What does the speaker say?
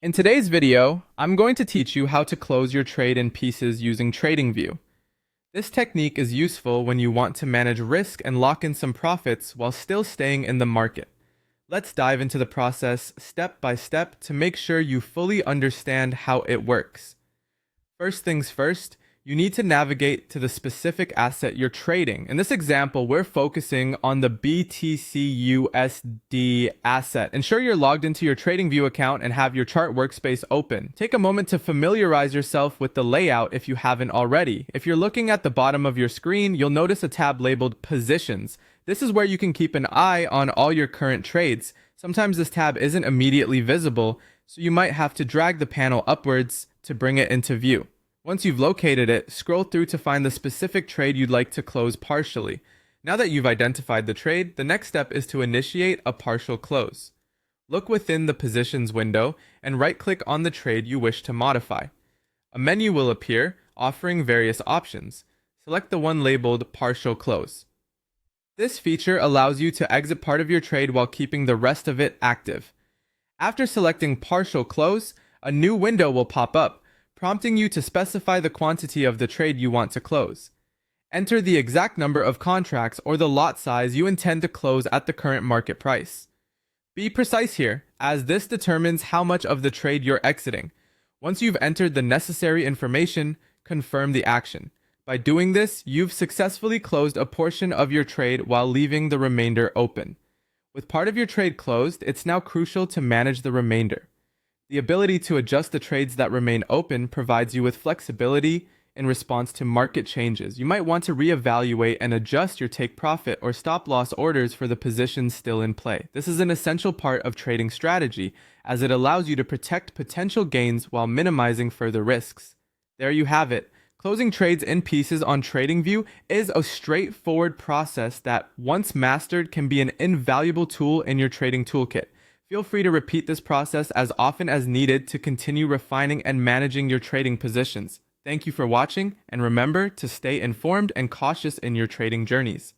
In today's video, I'm going to teach you how to close your trade in pieces using TradingView. This technique is useful when you want to manage risk and lock in some profits while still staying in the market. Let's dive into the process step by step to make sure you fully understand how it works. First things first, you need to navigate to the specific asset you're trading. In this example, we're focusing on the BTC/USD asset. Ensure you're logged into your TradingView account and have your chart workspace open. Take a moment to familiarize yourself with the layout if you haven't already. If you're looking at the bottom of your screen, you'll notice a tab labeled Positions. This is where you can keep an eye on all your current trades. Sometimes this tab isn't immediately visible, so you might have to drag the panel upwards to bring it into view. Once you've located it, scroll through to find the specific trade you'd like to close partially. Now that you've identified the trade, the next step is to initiate a partial close. Look within the Positions window and right-click on the trade you wish to modify. A menu will appear, offering various options. Select the one labeled Partial Close. This feature allows you to exit part of your trade while keeping the rest of it active. After selecting Partial Close, a new window will pop up, prompting you to specify the quantity of the trade you want to close. Enter the exact number of contracts or the lot size you intend to close at the current market price. Be precise here, as this determines how much of the trade you're exiting. Once you've entered the necessary information, confirm the action. By doing this, you've successfully closed a portion of your trade while leaving the remainder open. With part of your trade closed, it's now crucial to manage the remainder. The ability to adjust the trades that remain open provides you with flexibility in response to market changes. You might want to reevaluate and adjust your take profit or stop loss orders for the positions still in play. This is an essential part of trading strategy, as it allows you to protect potential gains while minimizing further risks. There you have it. Closing trades in pieces on TradingView is a straightforward process that, once mastered, can be an invaluable tool in your trading toolkit. Feel free to repeat this process as often as needed to continue refining and managing your trading positions. Thank you for watching, and remember to stay informed and cautious in your trading journeys.